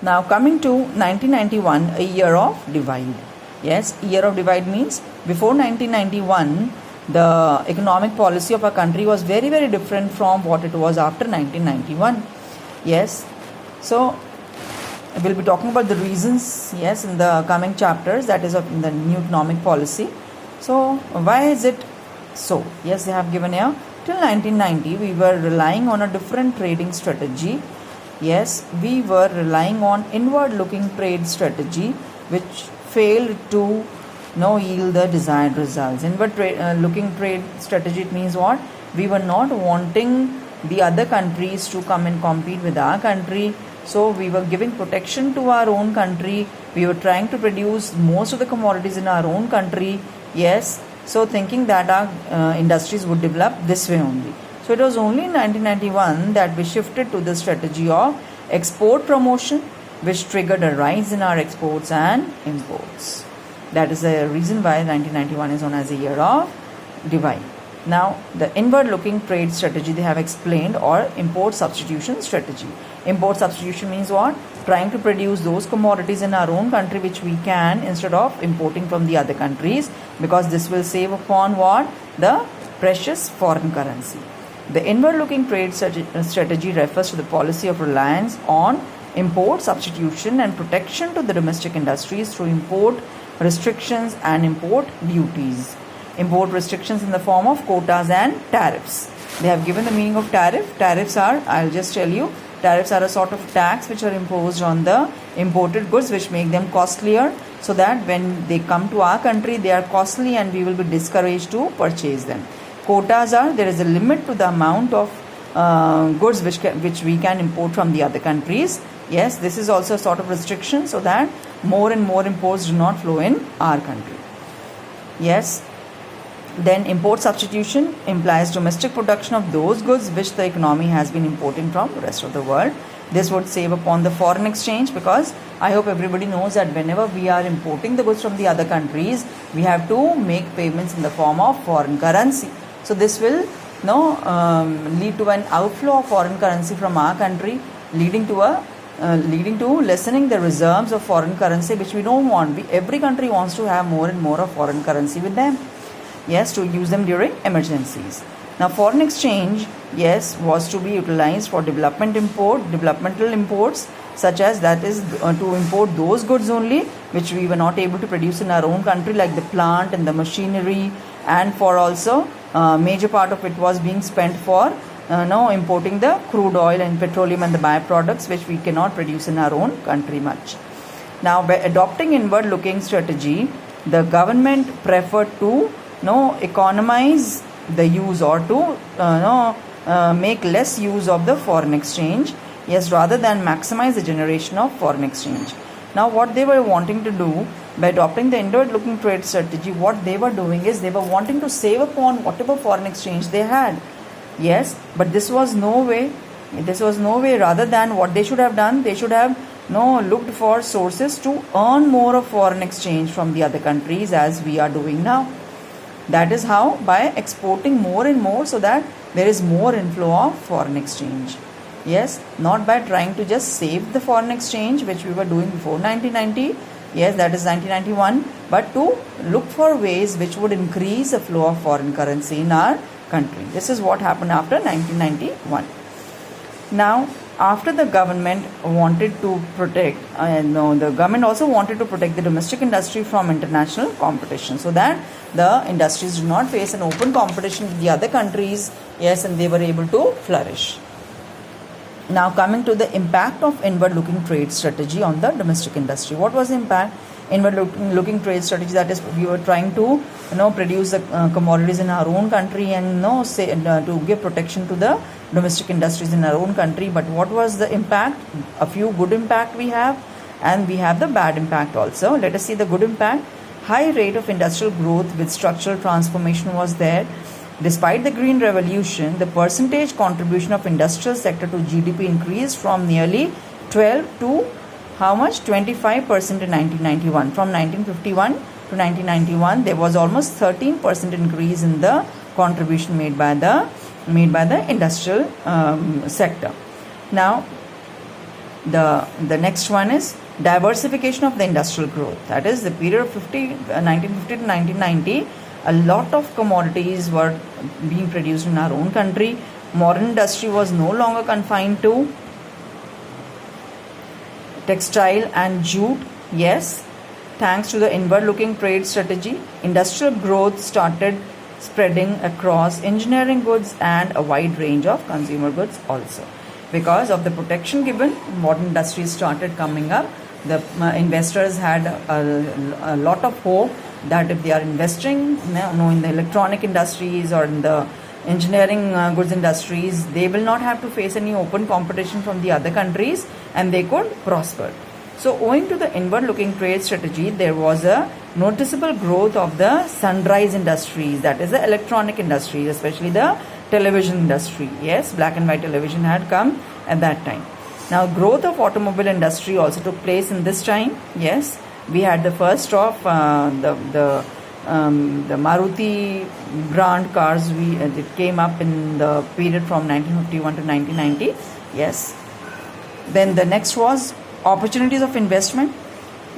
Now coming to 1991, a year of divide. Yes, year of divide means before 1991, the economic policy of our country was very, very different from what it was after 1991. Yes, so we'll be talking about the reasons, yes, in the coming chapters, that is of the new economic policy. So why is it so? Yes, they have given here, till 1990 we were relying on a different trading strategy. Yes, we were relying on inward looking trade strategy, which failed to yield the desired results. Inward looking trade strategy, it means what? We were not wanting the other countries to come and compete with our country. So we were giving protection to our own country. We were trying to produce most of the commodities in our own country. Yes, so thinking that our industries would develop this way only. So it was only in 1991 that we shifted to the strategy of export promotion, which triggered a rise in our exports and imports. That is the reason why 1991 is known as a year of divide. Now, the inward looking trade strategy they have explained, or import substitution strategy. Import substitution means what? Trying to produce those commodities in our own country which we can, instead of importing from the other countries, because this will save upon what? The precious foreign currency. The inward looking trade strategy refers to the policy of reliance on import substitution and protection to the domestic industries through import restrictions and import duties. Import restrictions in the form of quotas and tariffs. They have given the meaning of tariff. Tariffs are, I'll just tell you, tariffs are a sort of tax which are imposed on the imported goods, which make them costlier, so that when they come to our country they are costly and we will be discouraged to purchase them. Quotas are, there is a limit to the amount of goods which we can import from the other countries. Yes, this is also a sort of restriction, so that more and more imports do not flow in our country. Yes. Then import substitution implies domestic production of those goods which the economy has been importing from the rest of the world. This would save upon the foreign exchange, because I hope everybody knows that whenever we are importing the goods from the other countries, we have to make payments in the form of foreign currency. So this will lead to an outflow of foreign currency from our country, leading to lessening the reserves of foreign currency, which we don't want. Every country wants to have more and more of foreign currency with them. Yes, to use them during emergencies. Now, foreign exchange, yes, was to be utilized for developmental imports, such as, that is, to import those goods only which we were not able to produce in our own country, like the plant and the machinery, and for also major part of it was being spent for importing the crude oil and petroleum and the byproducts which we cannot produce in our own country much. Now, by adopting inward looking strategy, the government preferred to economize the use, or to make less use of the foreign exchange, yes, rather than maximize the generation of foreign exchange. Now, what they were wanting to do by adopting the inward looking trade strategy, what they were doing is they were wanting to save upon whatever foreign exchange they had. Yes, but this was no way, rather than what they should have done, they should have looked for sources to earn more of foreign exchange from the other countries, as we are doing now. That is how, by exporting more and more, so that there is more inflow of foreign exchange. Yes, not by trying to just save the foreign exchange, which we were doing before 1990. Yes, that is 1991, but to look for ways which would increase the flow of foreign currency in our country. This is what happened after 1991. Now, after the government wanted to protect, the government also wanted to protect the domestic industry from international competition, so that the industries do not face an open competition with the other countries. Yes, and they were able to flourish. Now, coming to the impact of inward looking trade strategy on the domestic industry. What was the impact? Inward looking trade strategy, that is, we were trying to produce the commodities in our own country and to give protection to the domestic industries in our own country. But what was the impact? A few good impact we have, and we have the bad impact also. Let us see the good impact. High rate of industrial growth with structural transformation was there. Despite the Green Revolution, the percentage contribution of industrial sector to GDP increased from nearly 12 to how much? 25% in 1991. From 1951 to 1991, there was almost 13% increase in the contribution made by the industrial sector. Now, The next one is diversification of the industrial growth. That is the period of 1950 to 1990. A lot of commodities were being produced in our own country. Modern industry was no longer confined to textile and jute. Yes, thanks to the inward looking trade strategy, industrial growth started spreading across engineering goods and a wide range of consumer goods also. Because of the protection given, modern industries started coming up. The investors had a lot of hope that if they are investing in the electronic industries or in the engineering goods industries, they will not have to face any open competition from the other countries and they could prosper. So owing to the inward looking trade strategy, there was a noticeable growth of the sunrise industries, that is the electronic industries, especially the television industry. Yes, black and white television had come at that time. Now growth of automobile industry also took place in this time. Yes, we had the first of the Maruti brand cars. It came up in the period from 1951 to 1990. Yes. Then the next was opportunities of investment,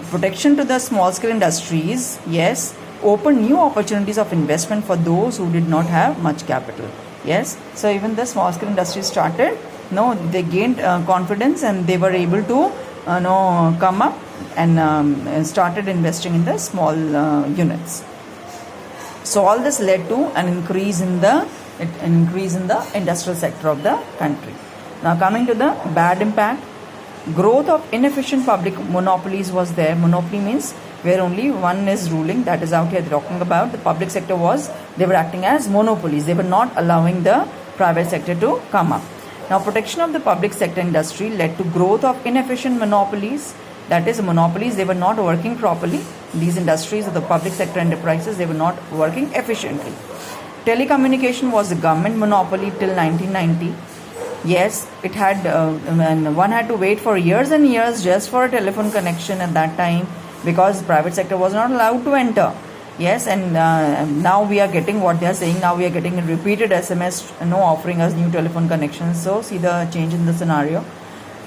protection to the small scale industries. Yes, open new opportunities of investment for those who did not have much capital. Yes, so even the small scale industries started. No, they gained confidence and they were able to come up and started investing in the small units. So all this led to an increase in the industrial sector of the country. Now coming to the bad impact, growth of inefficient public monopolies was there. Monopoly means where only one is ruling. That is out here talking about. The public sector they were acting as monopolies. They were not allowing the private sector to come up. Now protection of the public sector industry led to growth of inefficient monopolies. That is monopolies, they were not working properly. These industries of the public sector enterprises, they were not working efficiently. Telecommunication was a government monopoly till 1990. Yes, it had one had to wait for years and years just for a telephone connection at that time because private sector was not allowed to enter. Yes, and now we are getting what they are saying. Now we are getting a repeated SMS, offering us new telephone connections. So see the change in the scenario.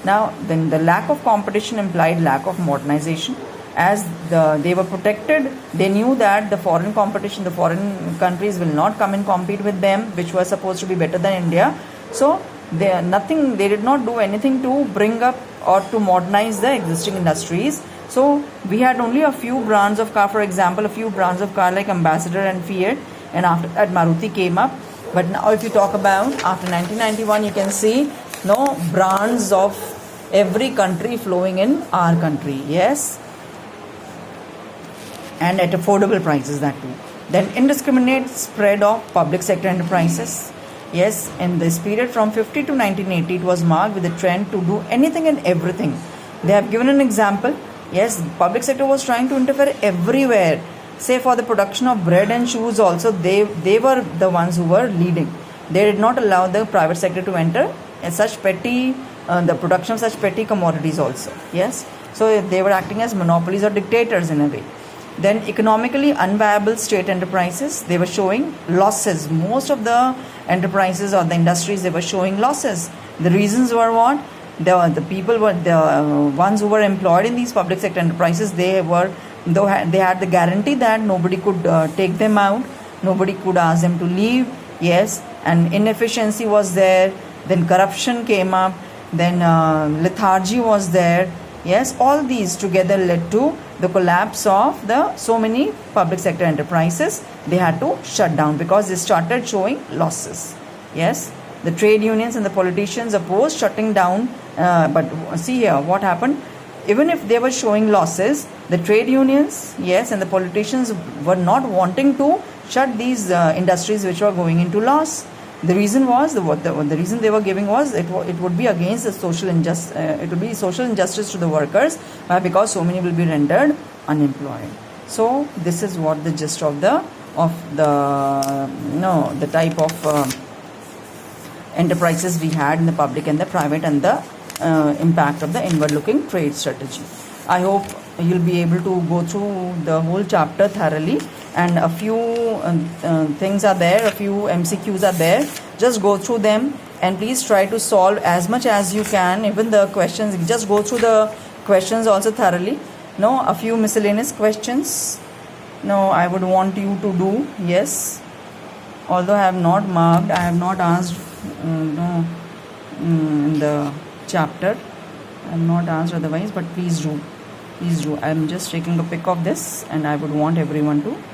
Now, then the lack of competition implied lack of modernization. As they were protected, they knew that the foreign competition, the foreign countries will not come and compete with them, which was supposed to be better than India. So they did not do anything to bring up or to modernize the existing industries. So we had only a few brands of car, for example, a few brands of car like Ambassador and Fiat, and after that Maruti came up. But now if you talk about after 1991, you can see brands of every country flowing in our country. Yes, and at affordable prices, that too. Then indiscriminate spread of public sector enterprises. Yes, in this period from 50 to 1980, it was marked with a trend to do anything and everything. They have given an example. Yes, public sector was trying to interfere everywhere. Say for the production of bread and shoes also, they were the ones who were leading. They did not allow the private sector to enter such petty, the production of such petty commodities also. Yes, so they were acting as monopolies or dictators in a way. Then economically unviable state enterprises, they were showing losses. Most of the enterprises or the industries, they were showing losses. The reasons were what? The people were the ones who were employed in these public sector enterprises. They had the guarantee that nobody could take them out, nobody could ask them to leave. Yes, and inefficiency was there. Then corruption came up. Then lethargy was there. Yes, all these together led to the collapse of so many public sector enterprises. They had to shut down because they started showing losses. Yes, the trade unions and the politicians opposed shutting down. But see here, what happened? Even if they were showing losses, the trade unions, yes, and the politicians were not wanting to shut these industries which were going into loss. The reason was the reason they were giving was it would be against the social injustice. It would be social injustice to the workers because so many will be rendered unemployed. So this is what the gist of the type of enterprises we had in the public and the private, and the impact of the inward-looking trade strategy. I hope you'll be able to go through the whole chapter thoroughly, and a few things are there, a few MCQs are there. Just go through them and please try to solve as much as you can, even the questions. Just go through the questions also thoroughly. No, a few miscellaneous questions. No, I would want you to do. Yes, although I have not marked, I have not asked in the chapter, I have not asked otherwise, but please do. I am just taking a pic of this, and I would want everyone to